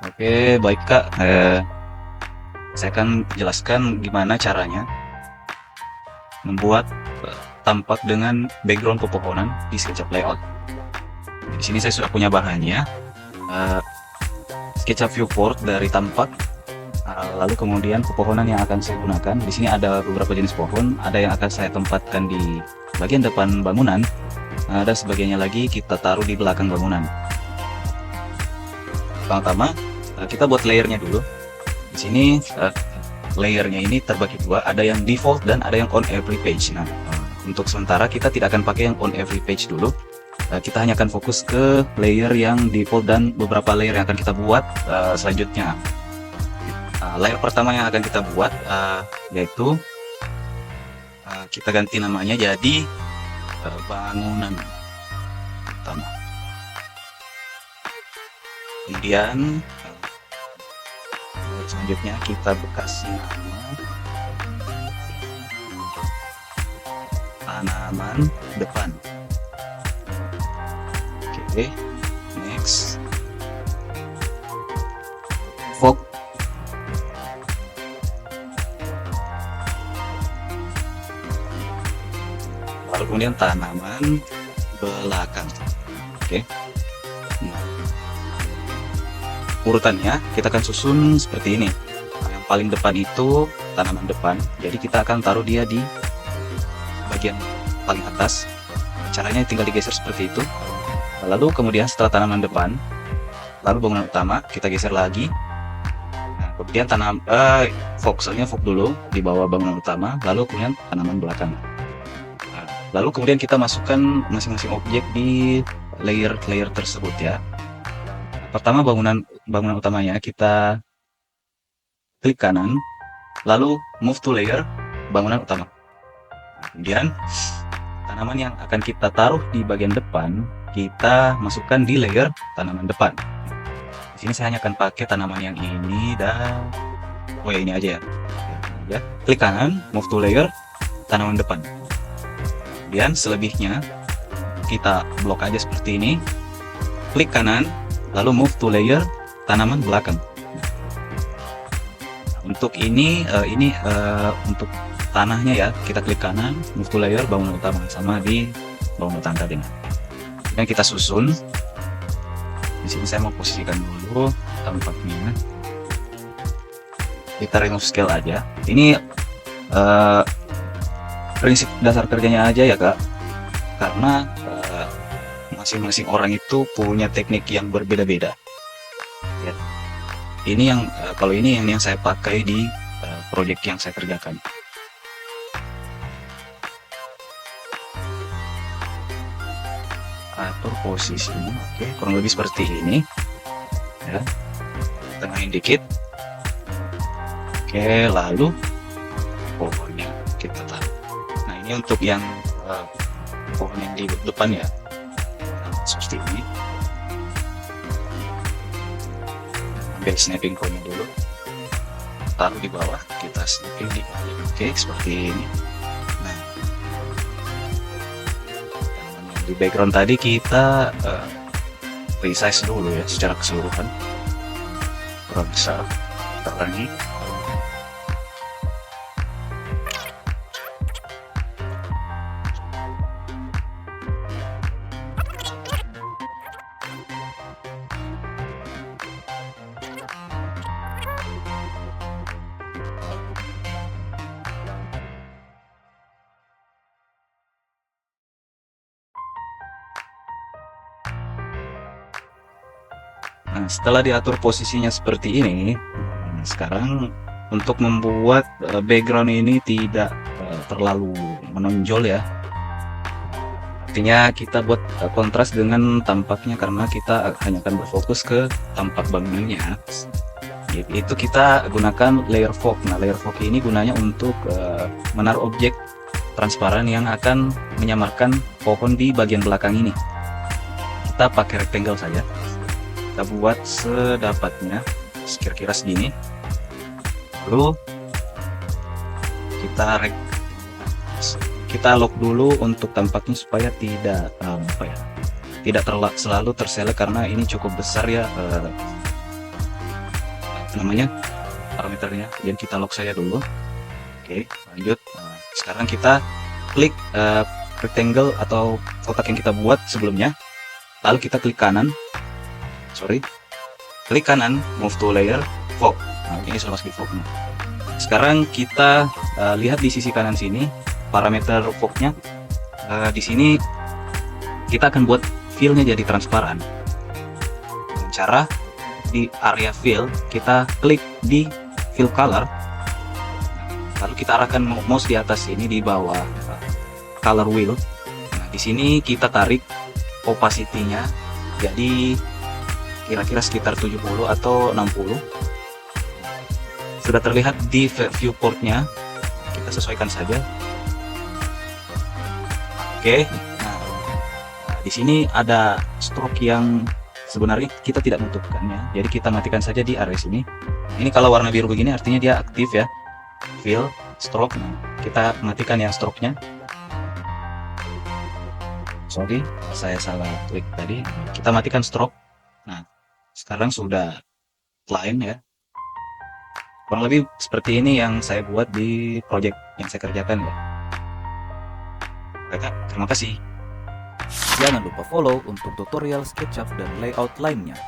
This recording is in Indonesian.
Oke, baik Kak. Saya akan jelaskan gimana caranya membuat tampak dengan background pepohonan di SketchUp Layout. Di sini saya sudah punya bahannya, SketchUp Viewport dari tampak, lalu kemudian pepohonan yang akan saya gunakan. Di sini ada beberapa jenis pohon, ada yang akan saya tempatkan di bagian depan bangunan, ada sebagainya lagi kita taruh di belakang bangunan. Pertama-tama kita buat layernya dulu. Di sini layernya ini terbagi dua, ada yang default dan ada yang on every page. Nah, untuk sementara kita tidak akan pakai yang on every page dulu. Kita hanya akan fokus ke layer yang default dan beberapa layer yang akan kita buat selanjutnya. Layer pertama yang akan kita buat yaitu kita ganti namanya jadi bangunan pertama. Kemudian selanjutnya kita kasih nama tanaman depan. Oke, next fog. Lalu kemudian tanaman belakang. Oke. Nah, urutannya kita akan susun seperti ini. Yang paling depan itu tanaman depan, jadi kita akan taruh dia di bagian paling atas. Caranya tinggal digeser seperti itu. Lalu kemudian setelah tanaman depan, lalu bangunan utama kita geser lagi. Nah, kemudian fokusnya dulu di bawah bangunan utama, lalu kemudian tanaman belakang. Nah, lalu kemudian kita masukkan masing-masing objek di layer-layer tersebut ya. Pertama bangunan utamanya kita klik kanan, lalu move to layer bangunan utama. Kemudian tanaman yang akan kita taruh di bagian depan kita masukkan di layer tanaman depan. Di sini saya hanya akan pakai tanaman yang ini dan ini aja ya. Klik kanan, move to layer tanaman depan. Kemudian selebihnya kita blok aja seperti ini. Klik kanan, lalu move to layer tanaman belakang. Untuk ini untuk tanahnya ya, kita klik kanan, move to layer bangunan utama, sama di bangunan utama tadi. Dan kita susun. Di sini saya mau posisikan dulu tampaknya. Kita remove scale aja. Ini prinsip dasar kerjanya aja ya Kak, karena masing-masing orang itu punya teknik yang berbeda-beda ya. Ini yang kalau ini yang saya pakai di proyek yang saya kerjakan. Atur posisinya, oke, kurang lebih seperti ini ya. Tengahin dikit. Oke, lalu pohonnya kita taruh. Nah, ini untuk yang pohon yang di depan ya, seperti ini. Ambil snapping point dulu, taruh di bawah, kita snapping di bawah. Oke, seperti ini. Nah, di background tadi kita resize dulu ya secara keseluruhan. Kurang besar, terangi. Nah, setelah diatur posisinya seperti ini, sekarang untuk membuat background ini tidak terlalu menonjol ya. Artinya kita buat kontras dengan tampaknya, karena kita hanya akan berfokus ke tampak bangunannya. Itu kita gunakan layer fog. Nah, layer fog ini gunanya untuk menaruh objek transparan yang akan menyamarkan pohon di bagian belakang ini. Kita pakai rectangle saja. Kita buat sedapatnya, kira-kira segini. Lalu kita lock dulu untuk tampaknya supaya tidak tidak selalu terselect, karena ini cukup besar ya namanya parameternya. Jadi kita lock saja dulu. Oke, lanjut. Nah, sekarang kita klik rectangle atau kotak yang kita buat sebelumnya, lalu kita klik kanan, klik kanan, move to layer, fog. Nah, ini sudah masuk di fog. Sekarang kita lihat di sisi kanan sini parameter fognya. Di sini kita akan buat fill-nya jadi transparan. Dengan cara di area fill kita klik di fill color, lalu kita arahkan mouse di atas sini di bawah color wheel. Nah, di sini kita tarik opacity-nya jadi kira-kira sekitar 70 atau 60. Sudah terlihat di viewport-nya, kita sesuaikan saja. Oke. Nah, di sini ada stroke yang sebenarnya kita tidak butuhkannya, jadi kita matikan saja di area sini. Ini kalau warna biru begini artinya dia aktif ya, fill stroke. Nah, kita matikan yang stroke-nya. Sorry, saya salah klik tadi. Kita matikan stroke. Nah, sekarang sudah line ya. Kurang lebih seperti ini yang saya buat di project yang saya kerjakan ya. Oke, terima kasih. Jangan lupa follow untuk tutorial SketchUp dan layout lainnya.